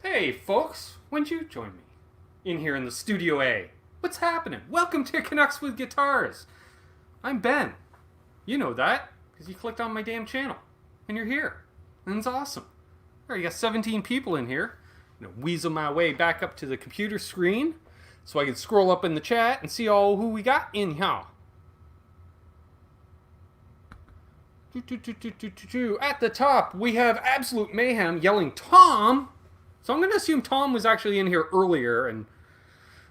Hey folks, when'd you join me? In here in the Studio A. What's happening? Welcome to Canucks with Guitars. I'm Ben. You know that, because you clicked on my damn channel. And you're here. And it's awesome. There, you got 17 people in here. I'm gonna weasel my way back up to the computer screen so I can scroll up in the chat and see all who we got in here. At the top, we have Absolute Mayhem yelling Tom. So I'm going to assume Tom was actually in here earlier, and,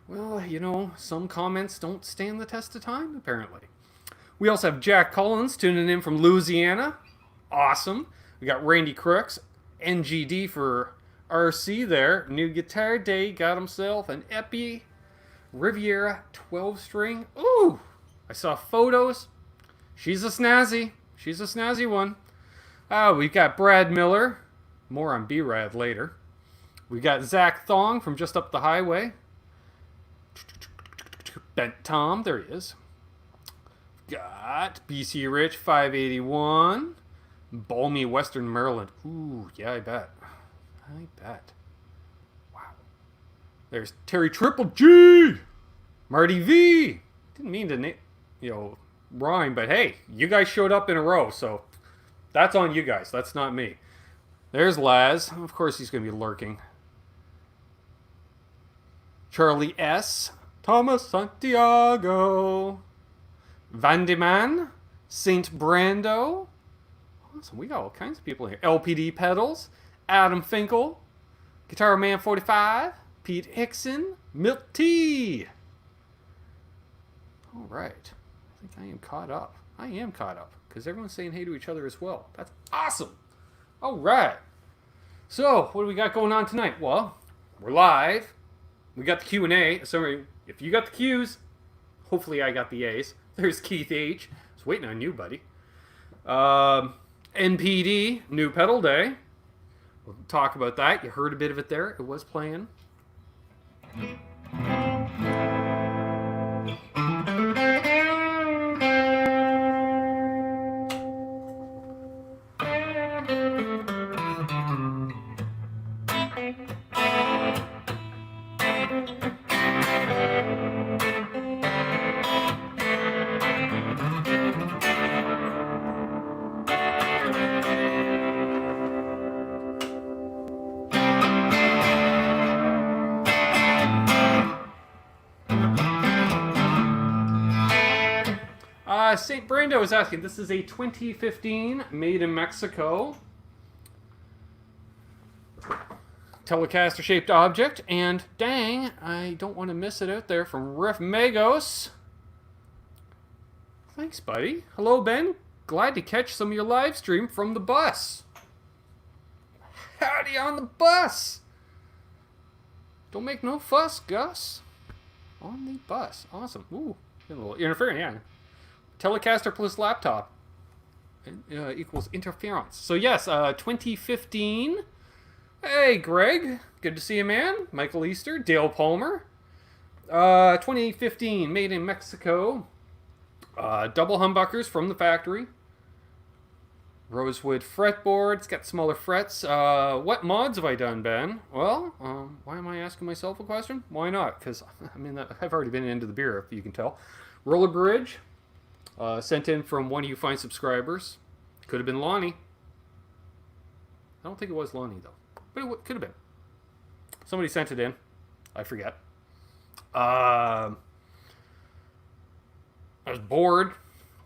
well, you know, some comments don't stand the test of time, apparently. We also have Jack Collins tuning in from Louisiana. Awesome. We got Randy Crooks, NGD for RC there. New Guitar Day, got himself an Epi Riviera 12-string. Ooh! I saw photos. She's a snazzy. She's a snazzy one. We've got Brad Miller. More on B-Rad later. We got Zach Thong from just up the highway. Bent Tom, there he is. Got BC Rich 581. Balmy Western Maryland. Ooh, yeah, I bet. I bet. Wow. There's Terry Triple G. Marty V. Didn't mean to, rhyme, but hey, you guys showed up in a row, so that's on you guys. That's not me. There's Laz. Of course, he's going to be lurking. Charlie S. Thomas Santiago. Vandeman. Saint Brando. Awesome. We got all kinds of people here. LPD Pedals. Adam Finkel. Guitar Man 45. Pete Hickson. Milk T. All right. I think I am caught up. I am caught up because everyone's saying hey to each other as well. That's awesome. All right. So, what do we got going on tonight? Well, we're live. We got the Q&A. So, if you got the Q's, hopefully I got the A's. There's Keith H. I was waiting on you, buddy. NPD, New Pedal Day. We'll talk about that. You heard a bit of it there. It was playing. St. Brando is asking, this is a 2015 made in Mexico Telecaster-shaped object, and dang, I don't want to miss it out there from Riff Magos. Thanks, buddy. Hello, Ben. Glad to catch some of your live stream from the bus. Howdy on the bus. Don't make no fuss, Gus. On the bus. Awesome. Ooh, a little interfering, yeah. Telecaster plus laptop equals interference. So yes, 2015. Hey, Greg. Good to see you, man. Michael Easter. Dale Palmer. 2015, made in Mexico. Double humbuckers from the factory. Rosewood fretboard. It's got smaller frets. What mods have I done, Ben? Well, why am I asking myself a question? Why not? Because, I mean, I've already been into the beer, if you can tell. Roller bridge. Sent in from one of you fine subscribers. Could have been Lonnie. I don't think it was Lonnie, though. But it could have been. Somebody sent it in. I forget. I was bored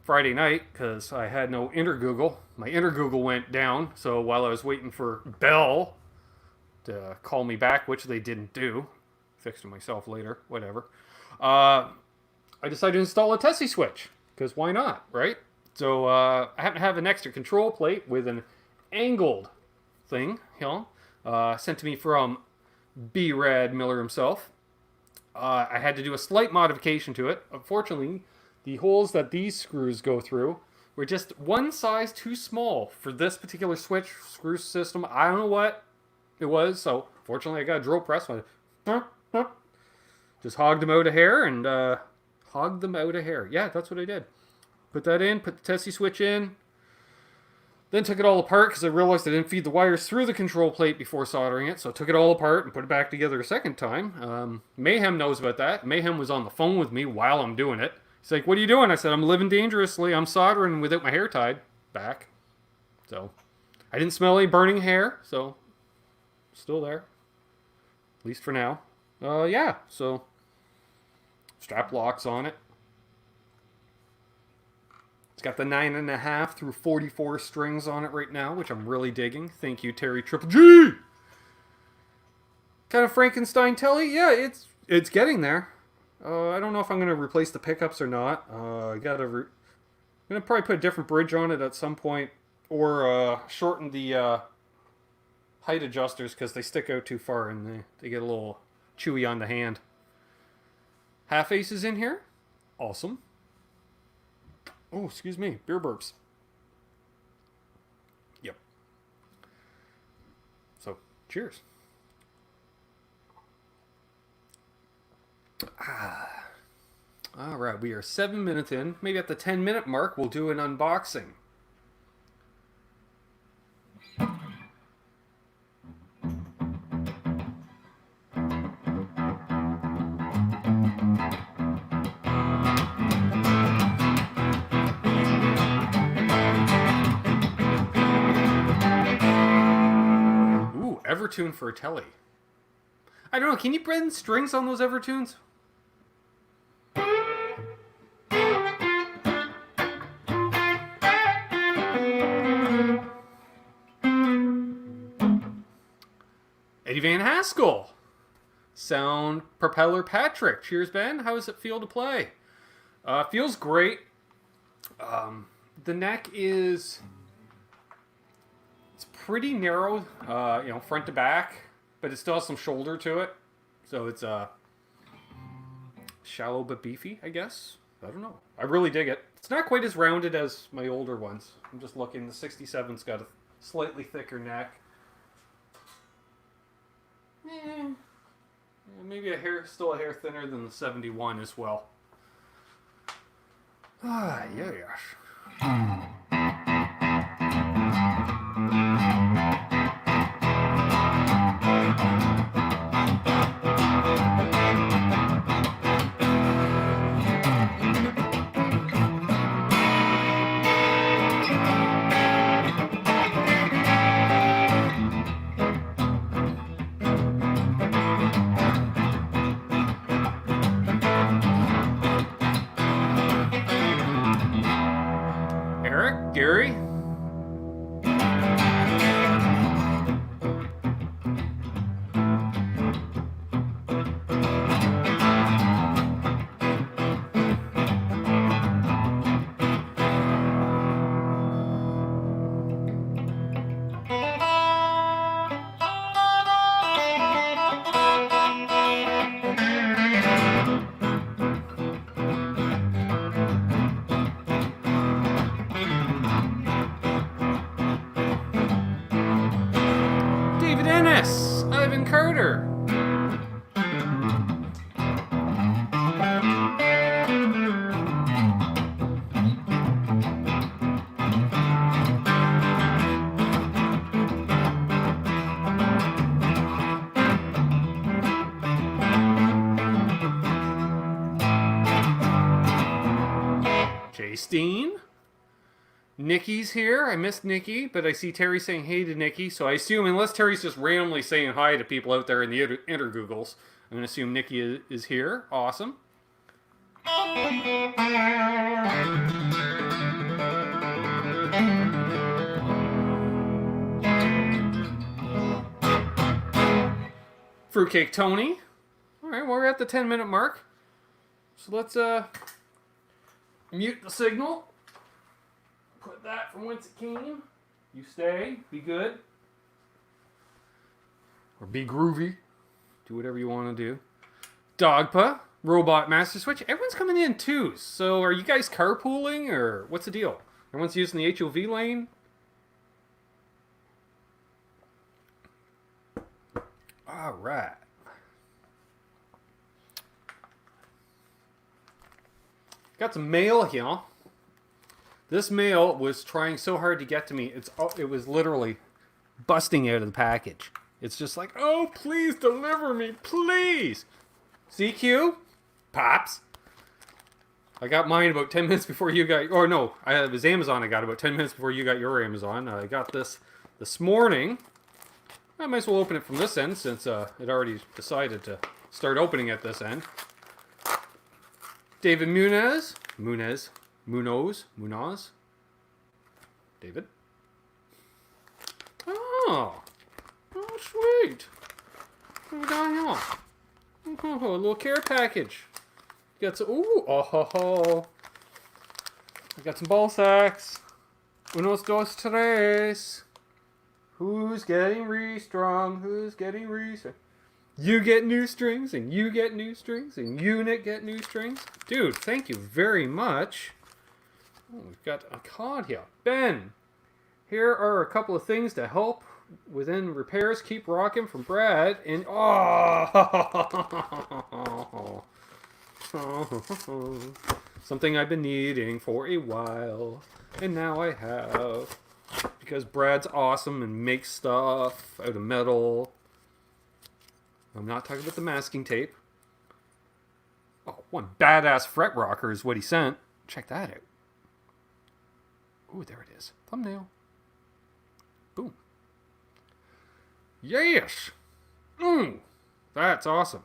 Friday night because I had no Intergoogle. My Intergoogle went down, so while I was waiting for Bell to call me back, which they didn't do, fixed it myself later, whatever, I decided to install a Tesi Switch, because why not, right? So I happen to have an extra control plate with an angled thing, sent to me from B-Rad Miller himself. I had to do a slight modification to it. Unfortunately, the holes that these screws go through were just one size too small for this particular switch screw system. I don't know what it was, so fortunately I got a drill press. Just hogged them out of hair and Yeah, that's what I did. Put that in, put the Tesi switch in, then took it all apart because I realized I didn't feed the wires through the control plate before soldering it, so I took it all apart and put it back together a second time. Mayhem knows about that. Mayhem was on the phone with me while I'm doing it. He's like, "What are you doing?" I said, "I'm living dangerously. I'm soldering without my hair tied back." So, I didn't smell any burning hair, so still there. At least for now. Yeah, so strap locks on it. It's got the 9.5 through 44 strings on it right now, which I'm really digging. Thank you, Terry Triple G. Kind of Frankenstein telly. Yeah, it's getting there. I don't know if I'm going to replace the pickups or not. I'm going to probably put a different bridge on it at some point, or shorten the height adjusters because they stick out too far and they get a little chewy on the hand. Half aces in here. Awesome. Oh, excuse me. Beer burps. Yep. So, cheers. Alright, we are 7 minutes in. Maybe at the 10-minute mark, we'll do an unboxing. Ooh, Evertune for a telly. I don't know, can you bend strings on those Evertunes? Eddie Van Haskell. Sound Propeller Patrick. Cheers, Ben. How does it feel to play? Feels great. The neck is... It's pretty narrow, front to back, but it still has some shoulder to it. So it's shallow but beefy, I guess. I don't know. I really dig it. It's not quite as rounded as my older ones. I'm just looking. The 67's got a slightly thicker neck. Maybe still a hair thinner than the 71 as well. Yeah. Gary? Ivan Carter. Christine. Nikki's here. I missed Nikki, but I see Terry saying hey to Nikki. So I assume, unless Terry's just randomly saying hi to people out there in the inter-Googles, I'm going to assume Nikki is here. Awesome. Fruitcake Tony. All right, well, we're at the 10-minute mark. So let's mute the signal. Put that from whence it came. You stay. Be good. Or be groovy. Do whatever you want to do. Dogpa. Robot Master Switch. Everyone's coming in too. So are you guys carpooling or what's the deal? Everyone's using the HOV lane? Alright. Got some mail here. This mail was trying so hard to get to me. It was literally busting out of the package. It's just like, oh, please deliver me, please. CQ, Pops. I got mine about 10 minutes before you got, or no, it was Amazon I got about 10 minutes before you got your Amazon. I got this morning. I might as well open it from this end since it already decided to start opening at this end. David Munoz. David. Oh, sweet. What we got here? Oh, a little care package. Got some. I got some ball sacks. Unos, dos, tres. Who's getting re-strung? Who's getting re-strung? You get new strings, and you get new strings, and Unit get new strings. Dude, thank you very much. Oh, we've got a card here. Ben, here are a couple of things to help within repairs. Keep rocking from Brad. And something I've been needing for a while, and now I have. Because Brad's awesome and makes stuff out of metal. I'm not talking about the masking tape. Oh, one badass fret rocker is what he sent. Check that out. Ooh, there it is. Thumbnail. Boom. Yes! That's awesome.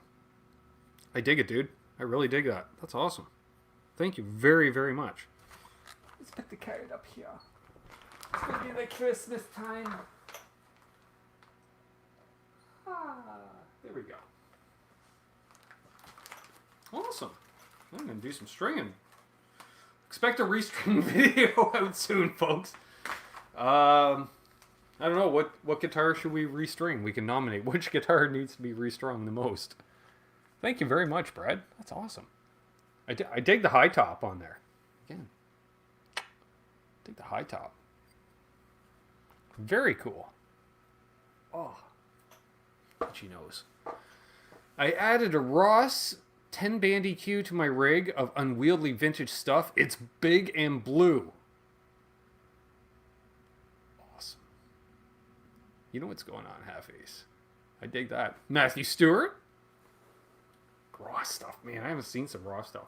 I dig it, dude. I really dig that. That's awesome. Thank you very, very much. Let's put the card up here. It's gonna be like Christmas time. There we go. Awesome. I'm gonna do some stringing. Expect a restring video out soon, folks. I don't know what guitar should we restring. We can nominate which guitar needs to be restrung the most. Thank you very much, Brad. That's awesome. I dig the high top on there. Again, dig the high top. Very cool. Oh, itchy nose. I added a Ross 10-band EQ to my rig of unwieldy vintage stuff. It's big and blue. Awesome. You know what's going on, Half Ace. I dig that. Matthew Stewart. Ross stuff, man. I haven't seen some Ross stuff.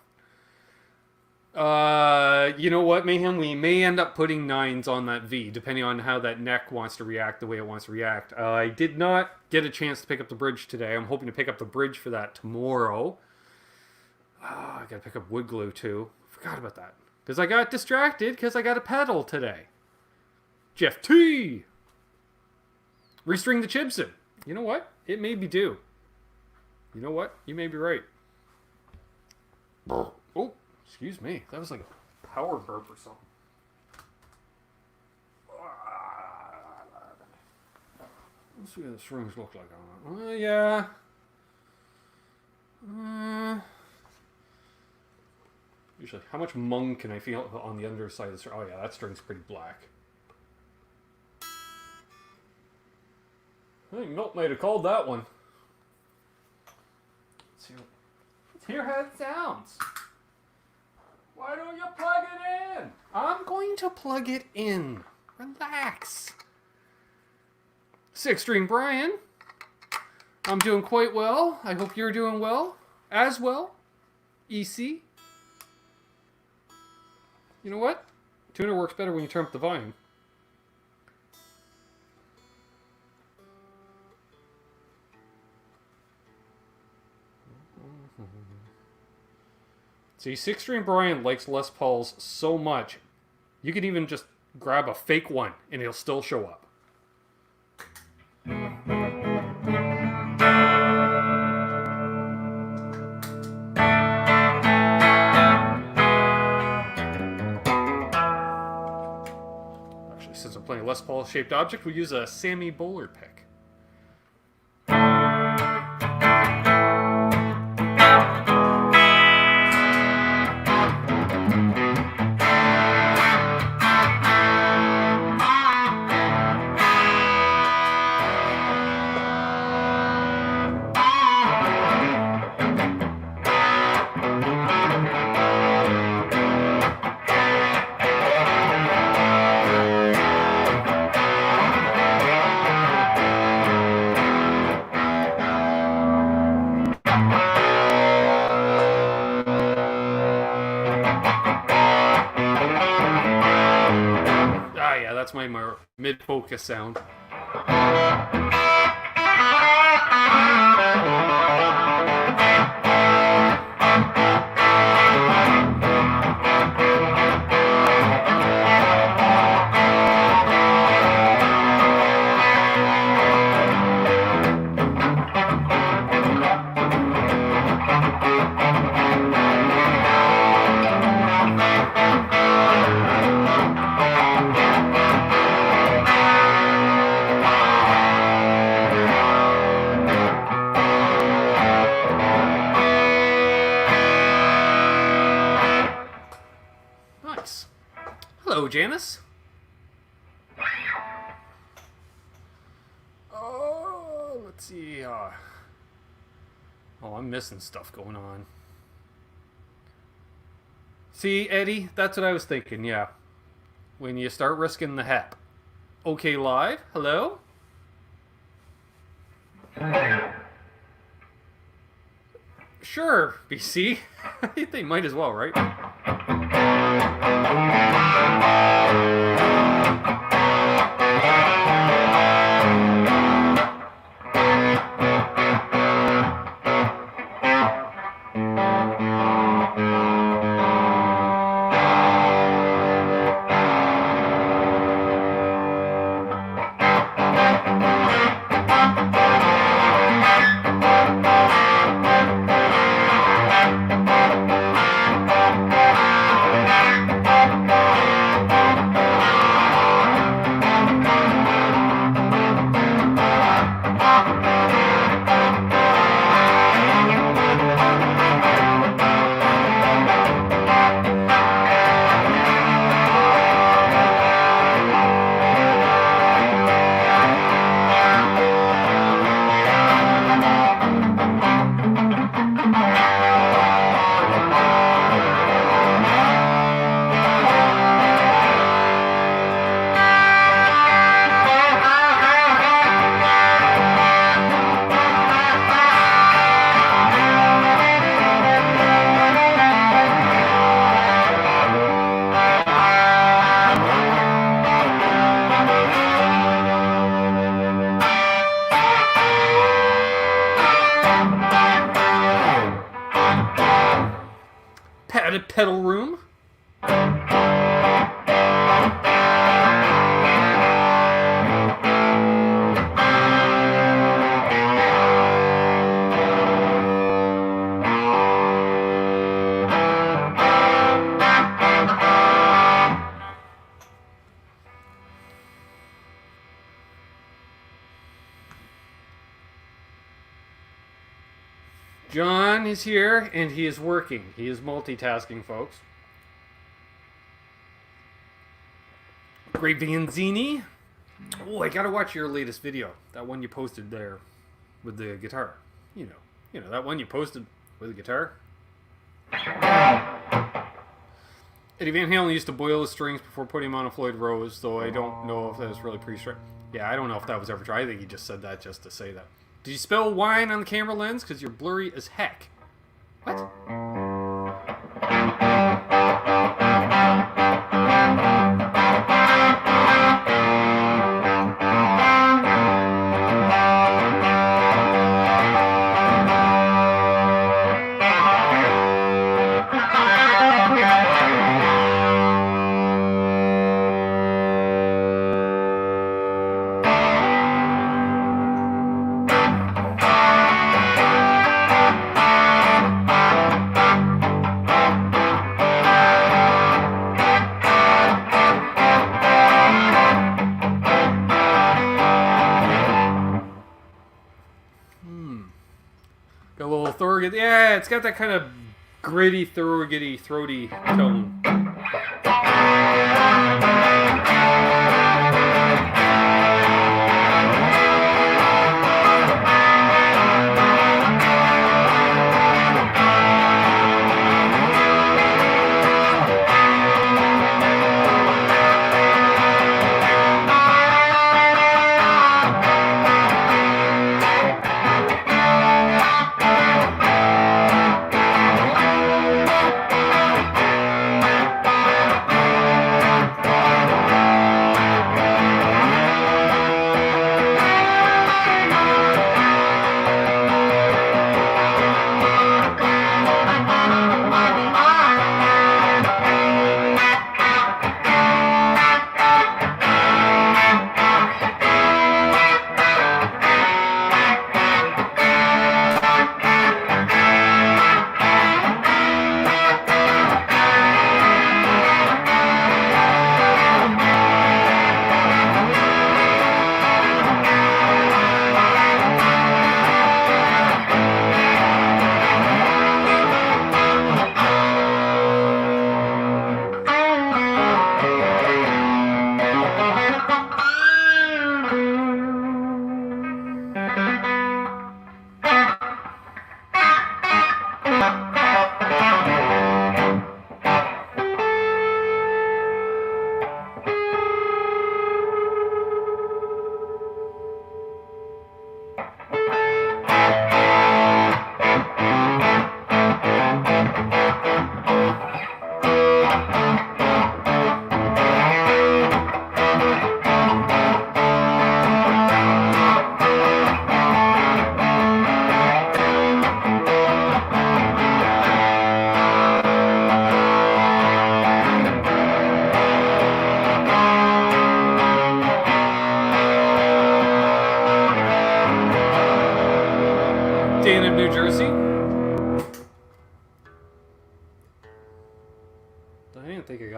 You know what, Mayhem? We may end up putting 9s on that V, depending on how that neck wants to react the way it wants to react. I did not get a chance to pick up the bridge today. I'm hoping to pick up the bridge for that tomorrow. I gotta pick up wood glue, too. Forgot about that. Because I got distracted because I got a pedal today. Jeff T! Restring the Chibson. You know what? It may be due. You know what? You may be right. Oh, excuse me. That was like a power burp or something. Let's see what the strings look like on that. Yeah. Usually, how much mung can I feel on the underside of the string? Oh yeah, that string's pretty black. I think Milt might have called that one. Let's hear how it sounds. Why don't you plug it in? I'm going to plug it in. Relax. Six String Brian. I'm doing quite well. I hope you're doing well. As well. EC. You know what? Tuner works better when you turn up the volume. See, 6-string Brian likes Les Pauls so much, you can even just grab a fake one and it'll still show up. Actually, since I'm playing a Les Paul shaped object, we'll use a Sammy Bowler pick. That's my mid-focus sound. Hello, Janice. Oh, let's see. Oh, I'm missing stuff going on. See, Eddie, that's what I was thinking, yeah. When you start risking the hep. Okay, live. Hello? Sure, BC. They might as well, right? Padded pedal room. John is here, and he is working. He is multitasking, folks. Great Vanzini. Oh, I gotta watch your latest video. That one you posted there with the guitar. You know that one you posted with the guitar. Eddie Van Halen used to boil his strings before putting them on a Floyd Rose, though I don't know if that was really pre-string. Yeah, I don't know if that was ever tried. I think he just said that just to say that. Did you spill wine on the camera lens? Because you're blurry as heck. What? thorough. Yeah, it's got that kind of gritty, throaty tone.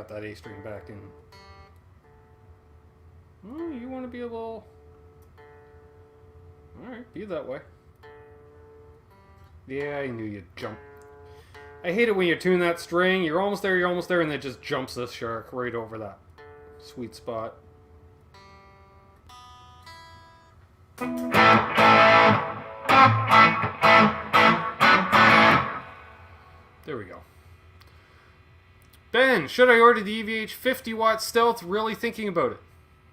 That A string back in. Oh, you want to be a little... Alright, be that way. Yeah, I knew you'd jump. I hate it when you tune that string, you're almost there, and it just jumps the shark right over that sweet spot. There we go. Ben, should I order the EVH 50 watt Stealth? Really thinking about it.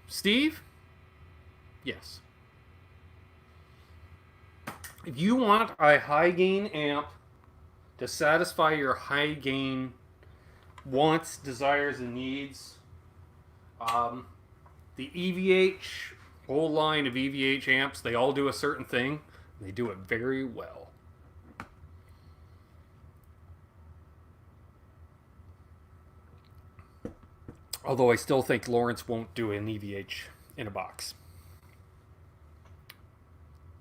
Steve? Yes. If you want a high gain amp to satisfy your high gain wants, desires, and needs, the EVH, whole line of EVH amps, they all do a certain thing. They do it very well. Although I still think Lawrence won't do an EVH in a box.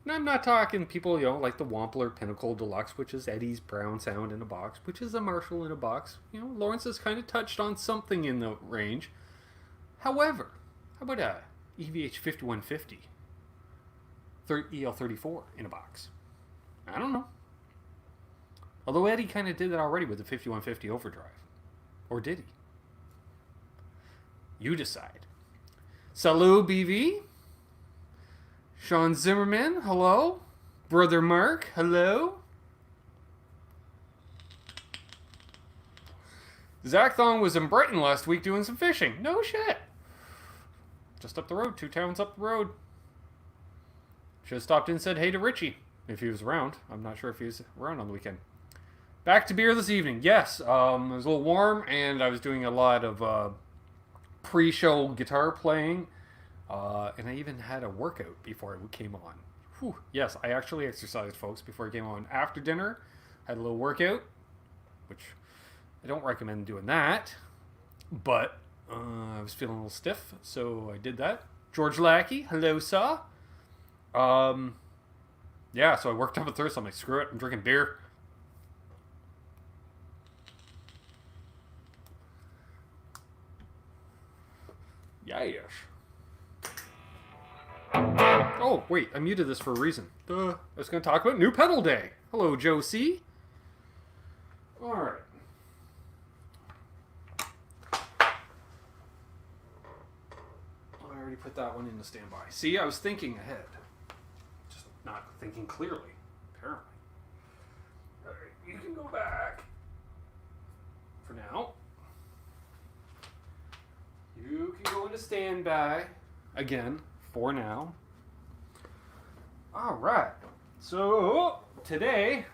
And I'm not talking people, like the Wampler Pinnacle Deluxe, which is Eddie's Brown Sound in a box, which is a Marshall in a box. Lawrence has kind of touched on something in the range. However, how about a EVH 5150 EL34 in a box? I don't know. Although Eddie kind of did that already with the 5150 Overdrive. Or did he? You decide. Salut, BV. Sean Zimmerman, hello. Brother Mark, hello. Zach Thong was in Brighton last week doing some fishing. No shit. Just up the road, 2 towns up the road. Should have stopped in and said hey to Richie, if he was around. I'm not sure if he was around on the weekend. Back to beer this evening. Yes, it was a little warm, and I was doing a lot of pre-show guitar playing, and I even had a workout before it came on. Whew. Yes, I actually exercised, folks, before it came on. After dinner, had a little workout, which I don't recommend doing that, but I was feeling a little stiff, so I did that. George Lackey, hello, sir. Yeah, so I worked up a thirst. I'm like, screw it, I'm drinking beer. Yes. Oh, wait, I muted this for a reason. I was going to talk about New Pedal Day. Hello, Joe C. Alright. I already put that one into standby. See, I was thinking ahead. Just not thinking clearly, apparently. Alright, you can go back. For now. You can go into standby. Again, for now. Alright. So, today,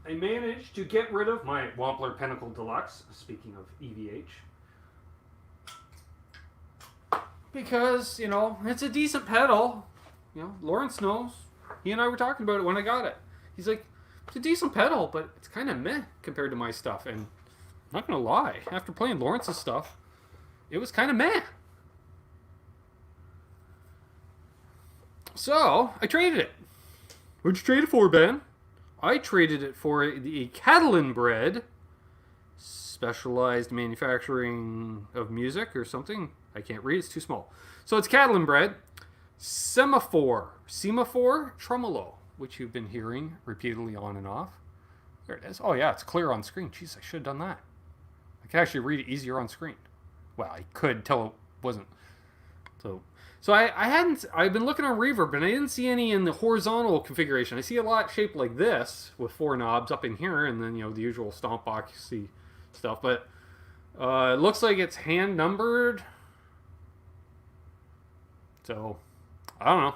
I managed to get rid of my Wampler Pinnacle Deluxe, speaking of EVH. Because, you know, it's a decent pedal. You know, Lawrence knows. He and I were talking about it when I got it. He's like, it's a decent pedal, but it's kind of meh compared to my stuff. And I'm not going to lie, after playing Lawrence's stuff, it was kind of meh. So, I traded it. What'd you trade it for, Ben? I traded it for the Catalan bred specialized manufacturing of music or something. I can't read, it's too small. So it's Catalan bred Semaphore Tremolo, which you've been hearing repeatedly on and off. There it is. Oh yeah, it's clear on screen. Jeez, I should have done that. I can actually read it easier on screen. Well, I could tell it wasn't. So I've been looking on Reverb, and I didn't see any in the horizontal configuration. I see a lot shaped like this, with 4 knobs up in here, and then, you know, the usual stomp boxy stuff, but it looks like it's hand numbered. So, I don't know.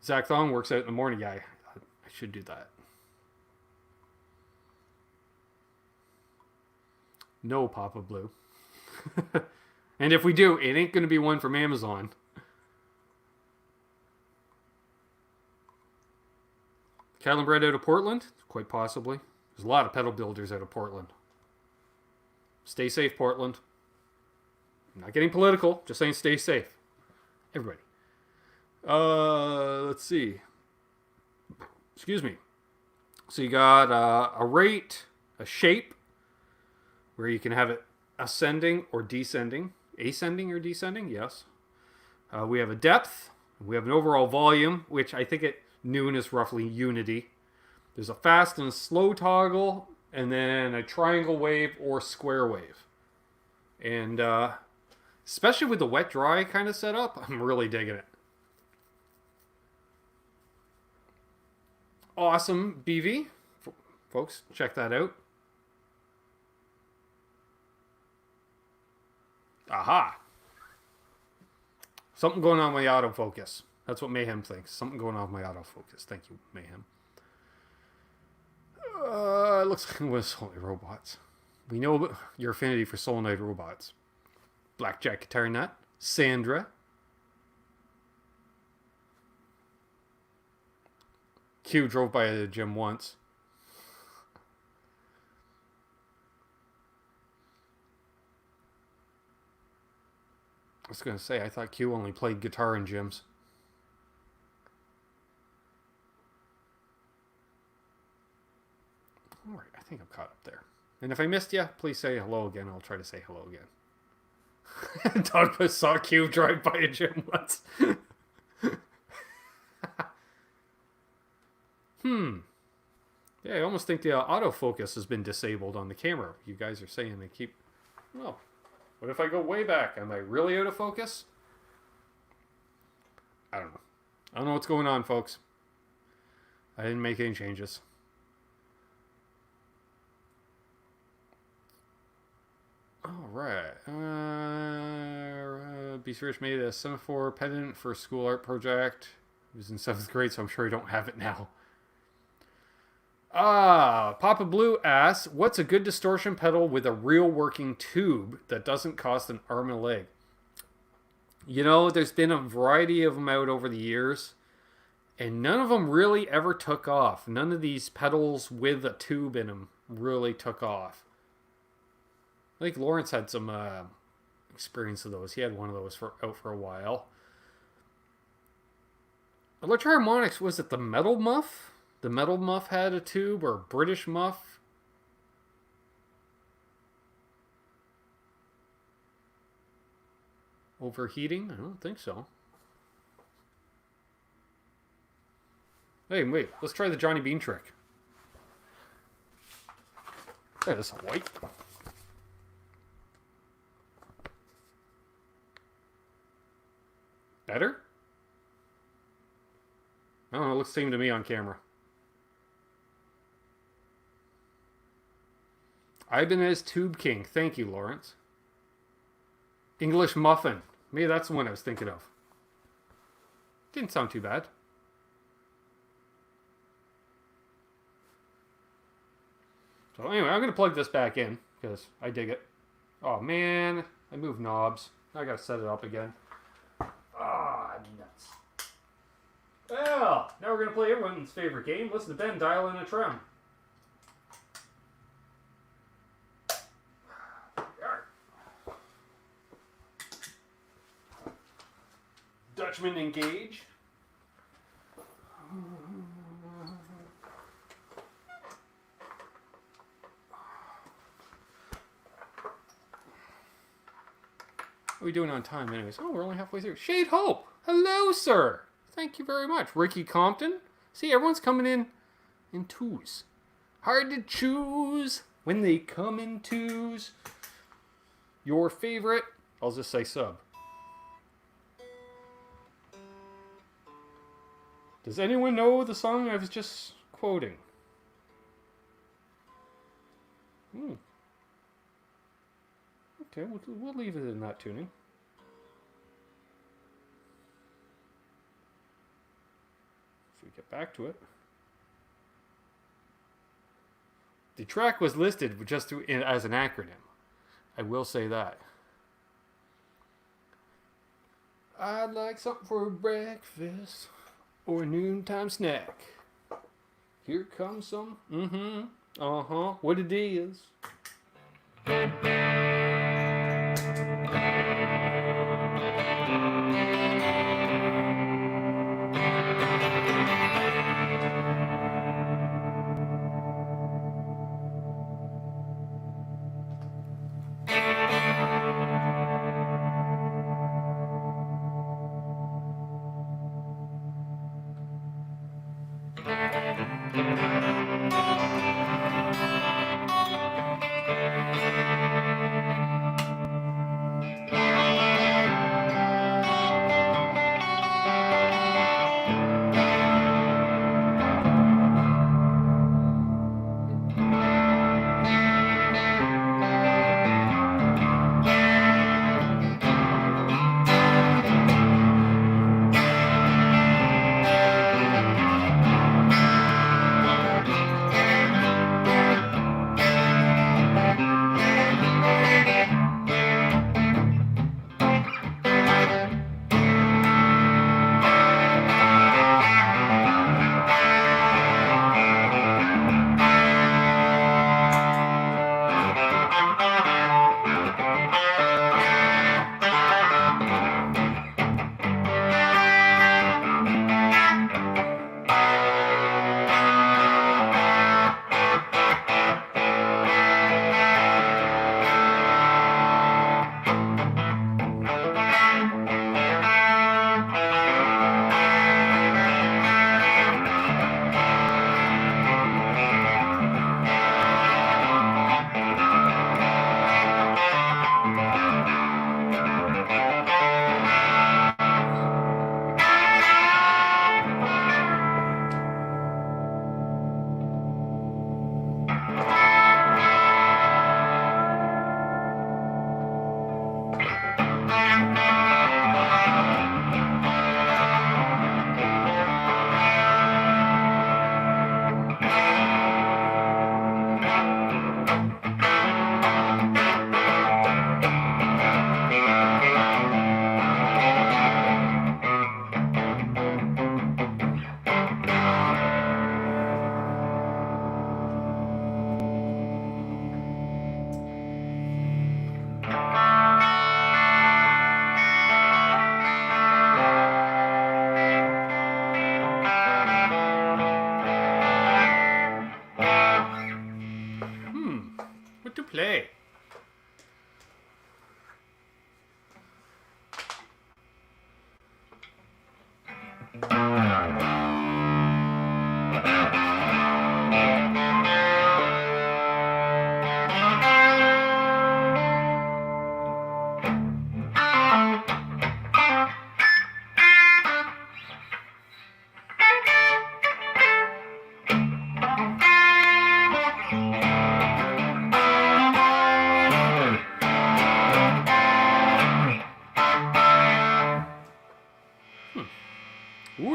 Zach Thong works out in the morning, guy. I should do that. No, Papa Blue. And if we do, it ain't going to be one from Amazon. Catalan bred out of Portland? Quite possibly. There's a lot of pedal builders out of Portland. Stay safe, Portland. I'm not getting political, just saying stay safe. Everybody. Let's see. Excuse me. So you got a rate, a shape, where you can have it ascending or descending. Ascending or descending, yes. We have a depth. We have an overall volume, which I think at noon is roughly unity. There's a fast and a slow toggle, and then a triangle wave or square wave. And especially with the wet-dry kind of setup, I'm really digging it. Awesome BV. Folks, check that out. Aha! Something going on with my autofocus. That's what Mayhem thinks. Something going on with my autofocus. Thank you, Mayhem. It looks like it was solenoid robots. We know your affinity for solenoid robots. Blackjack Guitar Nut. Sandra. Q drove by the gym once. I was going to say, I thought Q only played guitar in gyms. Alright, I think I'm caught up there. And if I missed you, please say hello again. I'll try to say hello again. Doug saw Q drive by a gym once. Yeah, I almost think the autofocus has been disabled on the camera. You guys are saying they keep... Well, what if I go way back? Am I really out of focus? I don't know. I don't know what's going on, folks. I didn't make any changes. Alright. Beast Rich made a semaphore pendant for a school art project. He was in 7th grade, so I'm sure I don't have it now. Papa Blue asks, what's a good distortion pedal with a real working tube that doesn't cost an arm and a leg? You know, there's been a variety of them out over the years, and none of them really ever took off. None of these pedals with a tube in them really took off. I think Lawrence had some experience of those. He had one of those out for a while. Electro-Harmonix, was it the Metal Muff? The Metal Muff had a tube, or British Muff? Overheating? I don't think so. Hey, wait. Let's try the Johnny Bean trick. Hey, this is white. Better? I don't know. It looks the same to me on camera. Ibanez Tube King. Thank you, Lawrence. English Muffin. Maybe that's the one I was thinking of. Didn't sound too bad. So anyway, I'm going to plug this back in because I dig it. Oh man, I moved knobs. I got to set it up again. Ah, nuts. Well, now we're going to play everyone's favorite game. Listen to Ben dial in a trem. Dutchman engage. What are we doing on time anyways? Oh, we're only halfway through. Shade Hope! Hello, sir! Thank you very much. Ricky Compton. See, everyone's coming in twos. Hard to choose when they come in twos. Your favorite, I'll just say sub. Does anyone know the song I was just quoting? Okay, we'll leave it in that tuning. If we get back to it. The track was listed just as an acronym. I will say that. I'd like something for breakfast or a noontime snack. Here comes some. What it is.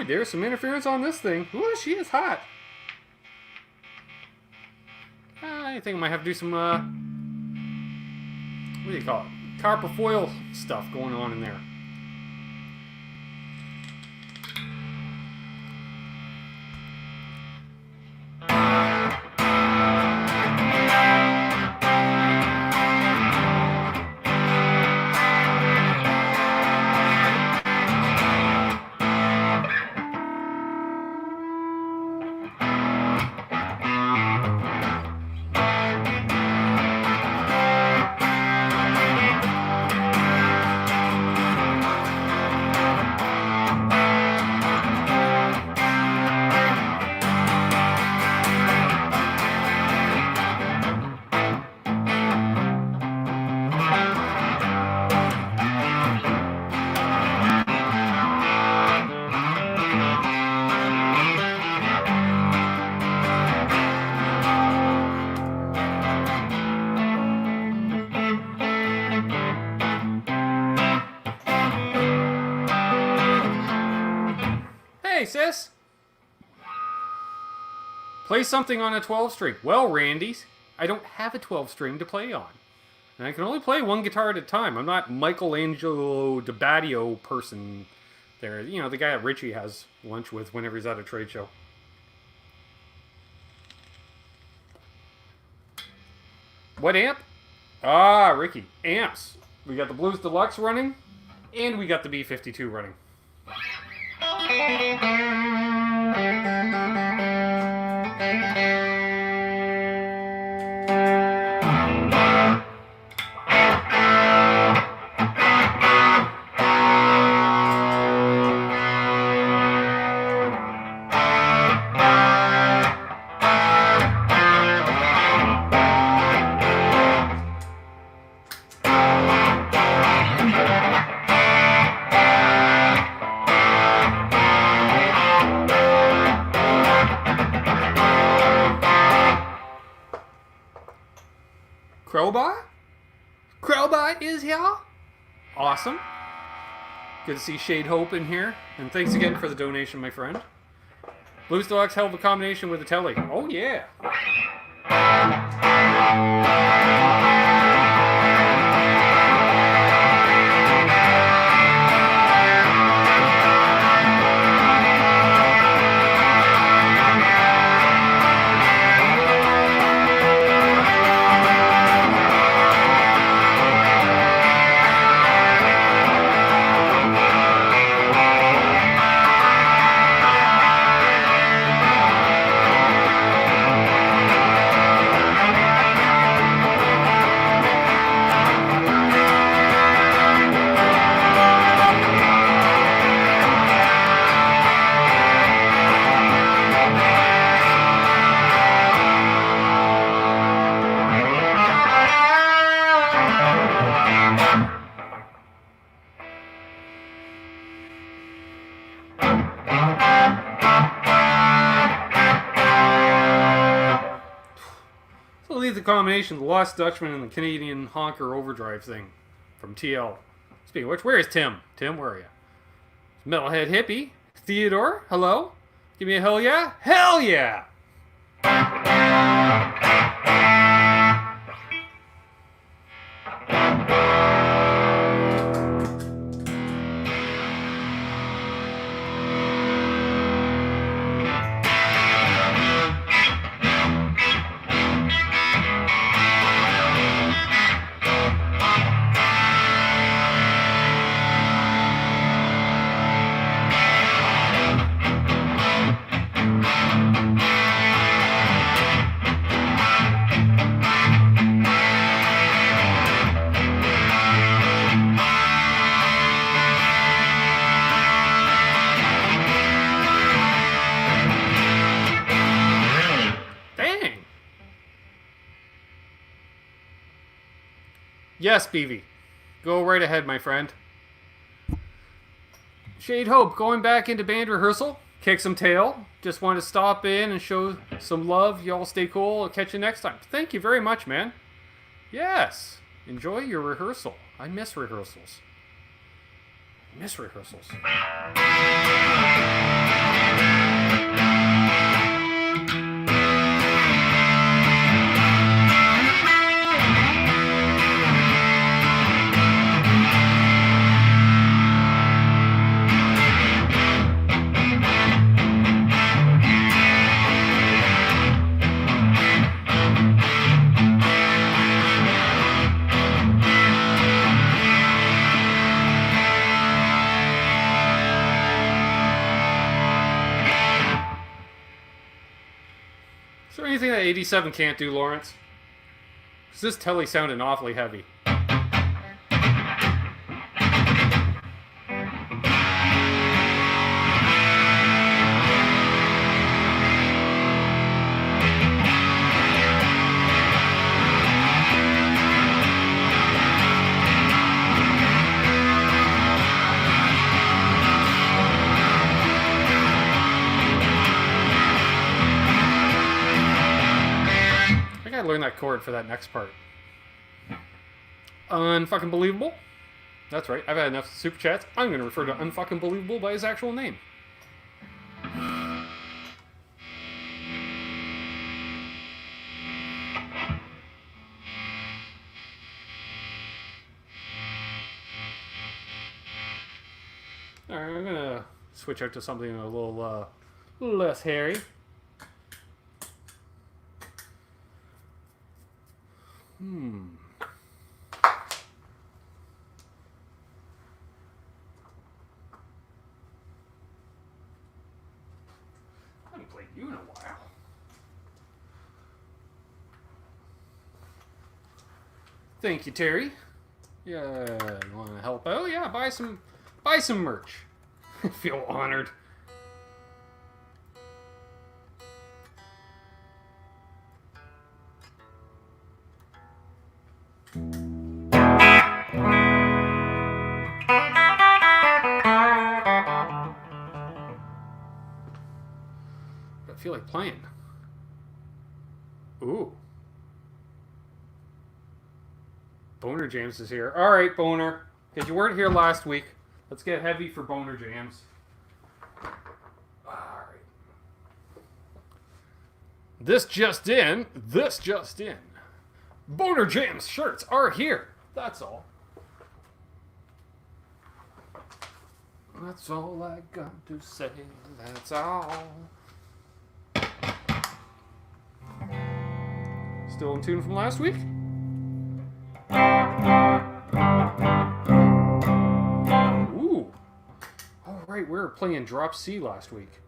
there's some interference on this thing. Ooh, she is hot. I think I might have to do some, what do you call it? Copper foil stuff going on in there. Hey, sis. Play something on a 12 string. Well, Randy, I don't have a 12 string to play on. And I can only play one guitar at a time. I'm not Michelangelo DiBattio person there. You know, the guy that Richie has lunch with whenever he's at a trade show. What amp? Ah, Ricky. Amps. We got the Blues Deluxe running, and we got the B52 running. Crowbar? Crowbar is here? Awesome. Good to see Shade Hope in here. And thanks again for the donation, my friend. Blues Deluxe held a combination with the telly. Oh, yeah. The combination, the Lost Dutchman and the Canadian Honker Overdrive thing from TL. Speaking of which, where is Tim? Tim, where are you? Metalhead Hippie. Theodore, hello? Give me a hell yeah? Hell yeah! Yes, BV. Go right ahead, my friend. Shade Hope, going back into band rehearsal. Kick some tail. Just want to stop in and show some love. Y'all stay cool. I'll catch you next time. Thank you very much, man. Yes. Enjoy your rehearsal. I miss rehearsals. I miss rehearsals. anything that 87 can't do, Lawrence? Because this telly sounded awfully heavy. I learned that chord for that next part. Unfucking believable. That's right. I've had enough super chats. I'm going to refer to Unfucking Believable by his actual name. Alright, I'm going to switch out to something a little less hairy. I haven't played you in a while. Thank you, Terry. Yeah, you want to help out? Yeah, buy some merch. I feel honored. I feel like playing. Ooh. Boner James is here. Alright, Boner. Because you weren't here last week. Let's get heavy for Boner James. Alright. This just in. Boner James shirts are here. That's all. That's all I got to say. That's all. Still in tune from last week? Ooh. All right, we were playing Drop C last week.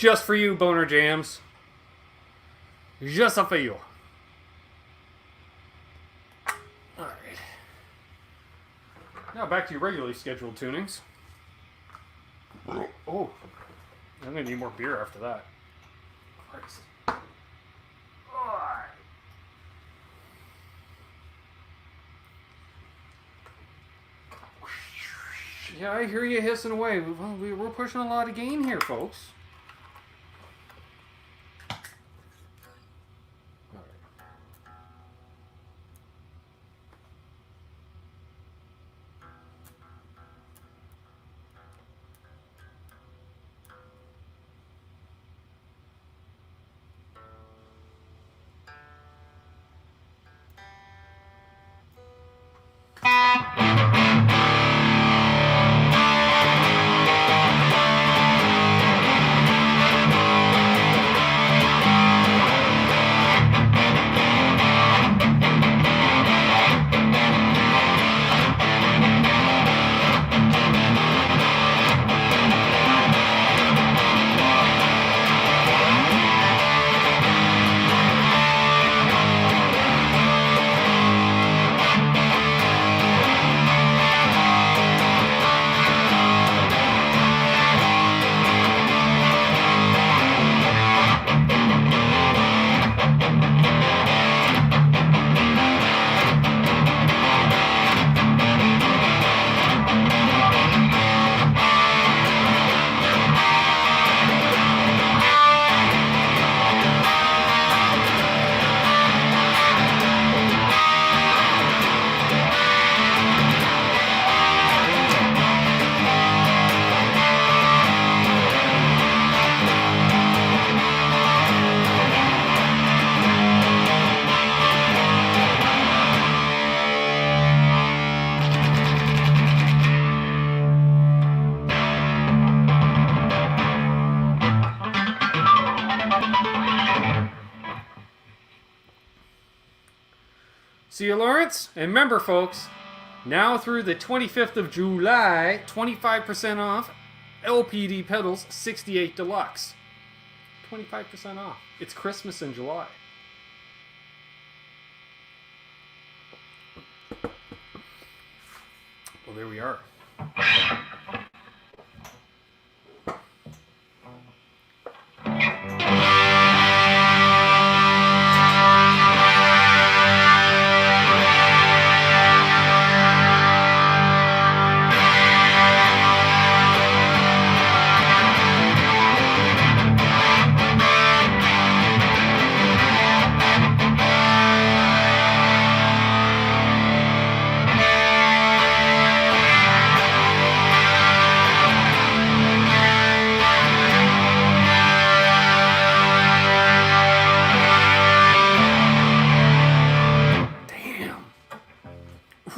just for you, Boner Jams. Just for you. Alright. Now back to your regularly scheduled tunings. Oh. I'm going to need more beer after that. Christ. Alright. Yeah, I hear you hissing away. We're pushing a lot of gain here, folks. See you, Lawrence. And remember, folks, now through the 25th of July, 25% off LPD pedals 68 Deluxe. 25% off. It's Christmas in July. Well, there we are.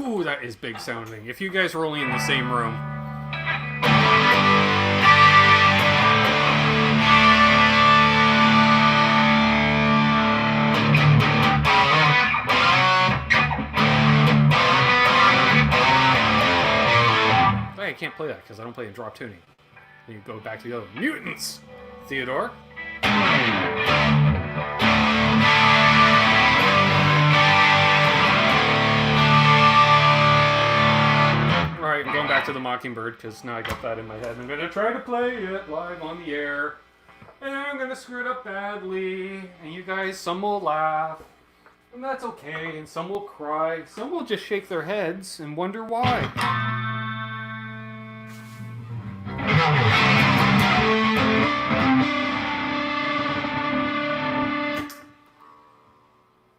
Ooh, that is big sounding. If you guys were only in the same room. I can't play that because I don't play in drop tuning. Then you go back to the other mutants, Theodore. Alright, I'm going back to the Mockingbird because now I got that in my head. I'm going to try to play it live on the air. And then I'm going to screw it up badly. And you guys, some will laugh. And that's okay. And some will cry. Some will just shake their heads and wonder why.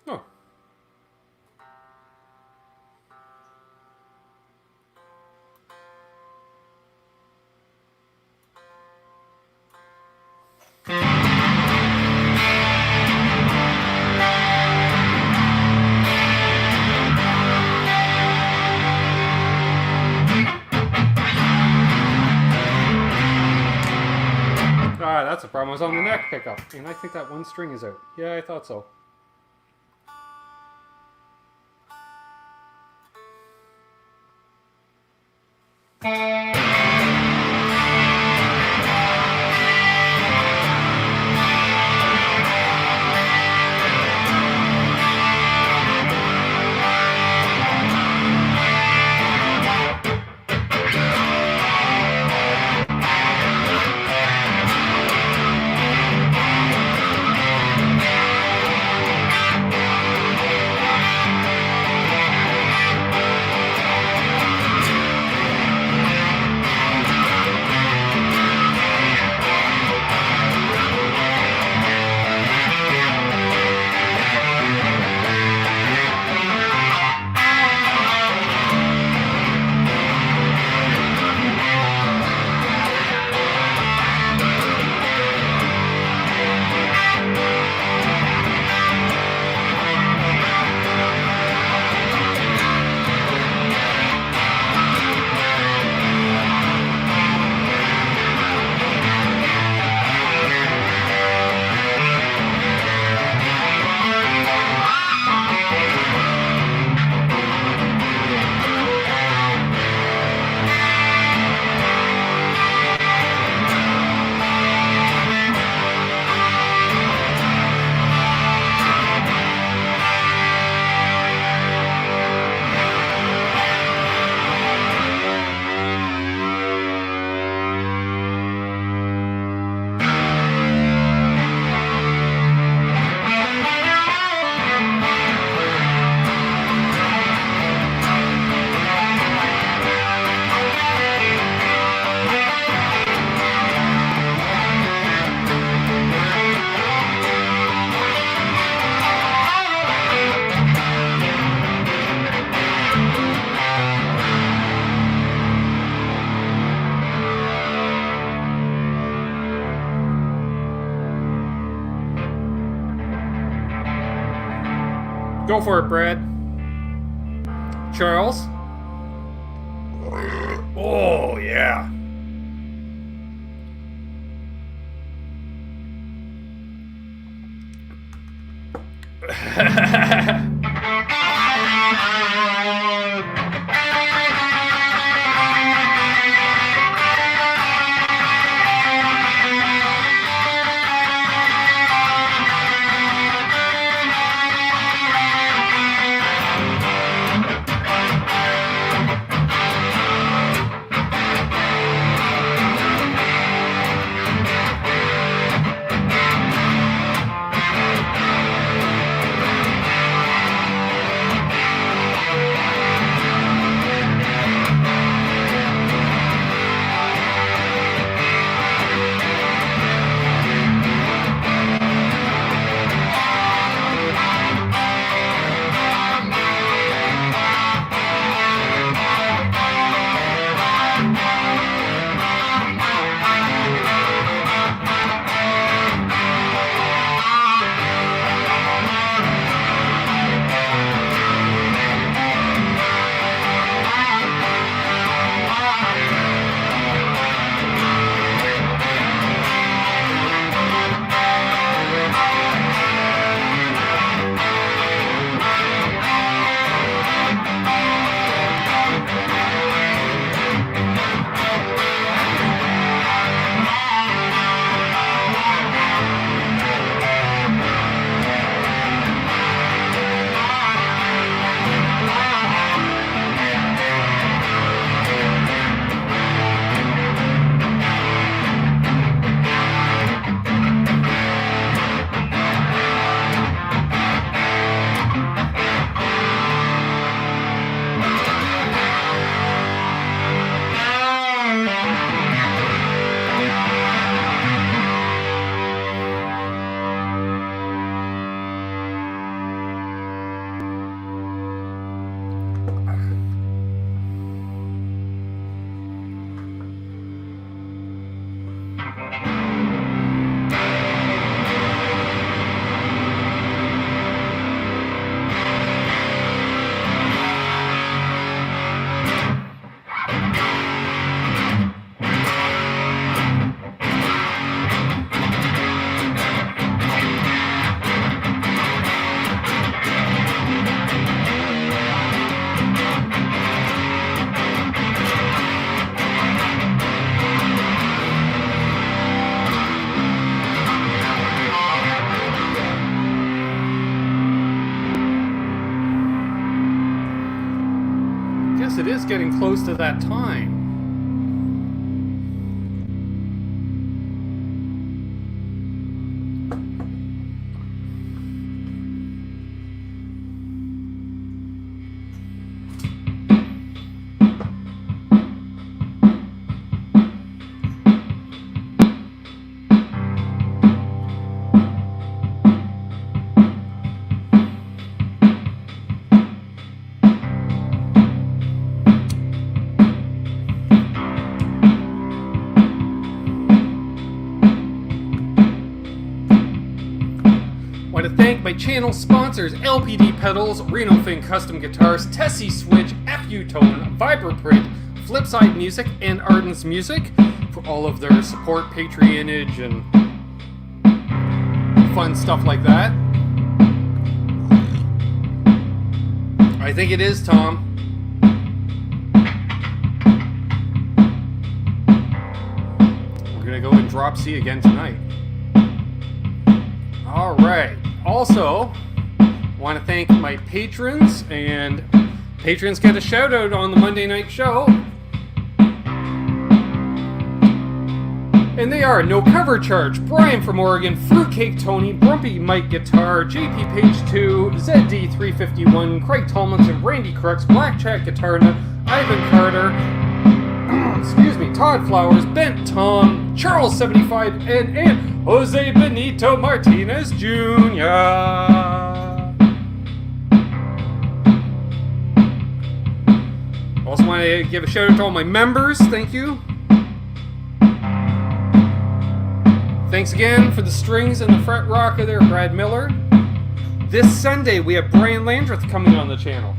Oh. Ah, that's the problem. I was on the neck pickup. And I think that one string is out. Yeah, I thought so. Go for it, Brad. Charles? Oh, yeah. It is getting close to that time. My channel sponsors: LPD Pedals, Reno Fin Custom Guitars, Tesi Switch, FU Tone, Vibraprint, Flipside Music, and Ardens Music for all of their support, patronage, and fun stuff like that. I think it is, Tom. We're gonna go and drop C again tonight. All right. Also, want to thank my patrons, and patrons get a shout out on the Monday night show. And they are No Cover Charge, Brian from Oregon, Fruitcake Tony, Brumpy Mike Guitar, JP Page 2, ZD351, Craig Tomlinson, Randy Crux, Black Chat Guitar Nut, Ivan Carter, excuse me, Todd Flowers, Bent Tom, Charles 75, and Jose Benito Martinez Jr. Also want to give a shout out to all my members. Thank you. Thanks again for the strings and the fret rocker there, Brad Miller. This Sunday, we have Brian Landreth coming on the channel.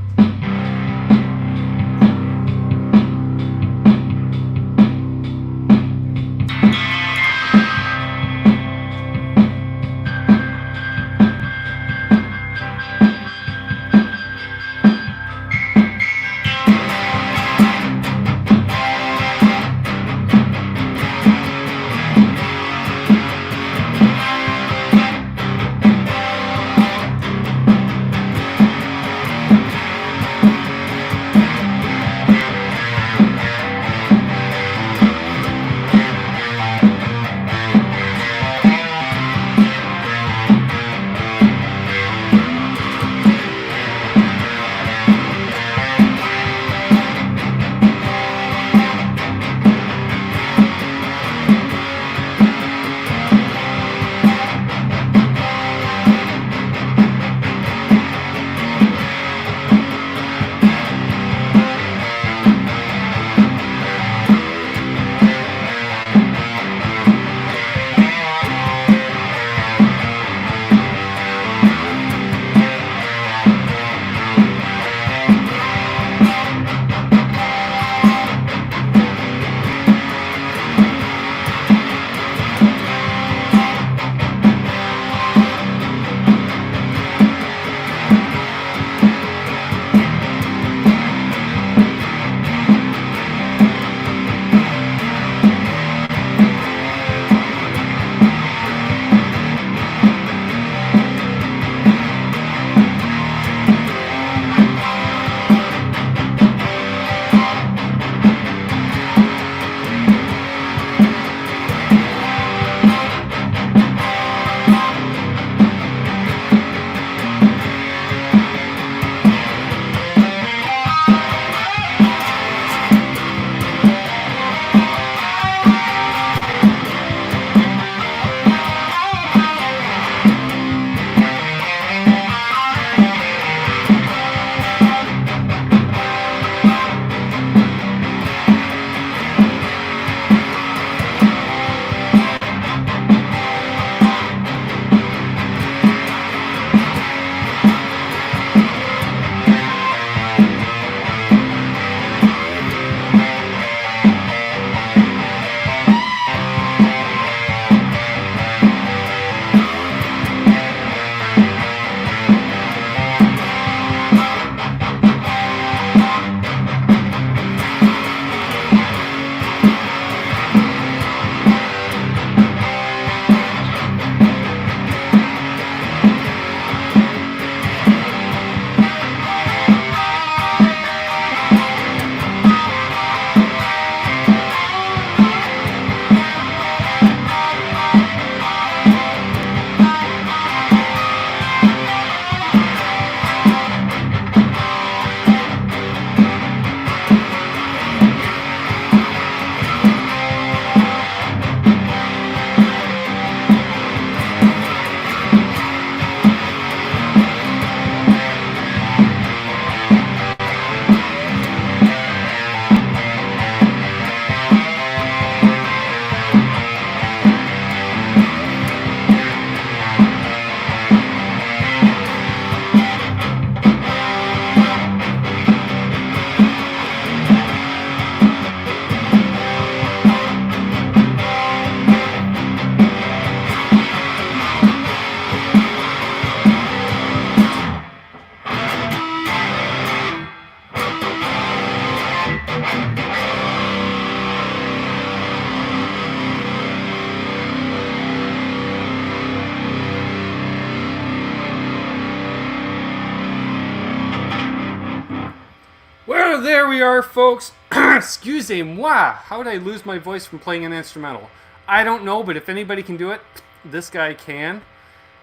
Well, there we are, folks. Excusez-moi. How did I lose my voice from playing an instrumental? I don't know, but if anybody can do it, this guy can.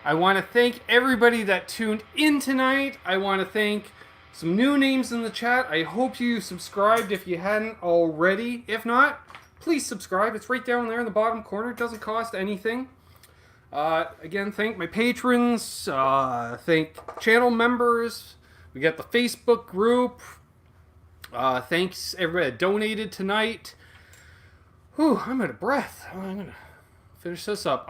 I want to thank everybody that tuned in tonight. I want to thank some new names in the chat. I hope you subscribed if you hadn't already. If not, please subscribe. It's right down there in the bottom corner. It doesn't cost anything. Again, thank my patrons. Thank channel members. We got the Facebook group. Thanks everybody that donated tonight. Whew, I'm out of breath. I'm going to finish this up.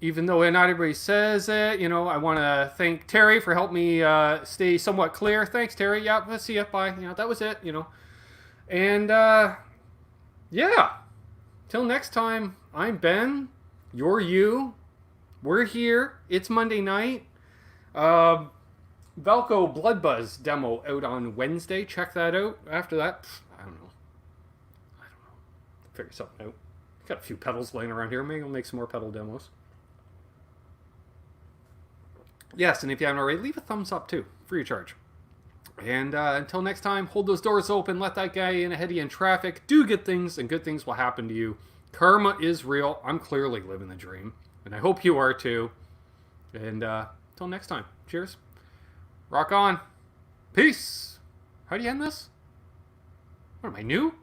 even though not everybody says it, you know, I want to thank Terry for helping me stay somewhat clear. Thanks, Terry. Yeah, let's see you. Bye. You know, that was it, you know. And, yeah. Till next time, I'm Ben. You're you. We're here. It's Monday night. Valco Blood Buzz demo out on Wednesday. Check that out. After that, I don't know. Figure something out. Got a few pedals laying around here. Maybe I'll make some more pedal demos. Yes, and if you haven't already, leave a thumbs up too. Free of charge. And until next time, hold those doors open. Let that guy in ahead of you in traffic. Do good things, and good things will happen to you. Karma is real. I'm clearly living the dream. And I hope you are too. And until next time, cheers. Rock on. Peace. How do you end this? What am I, new?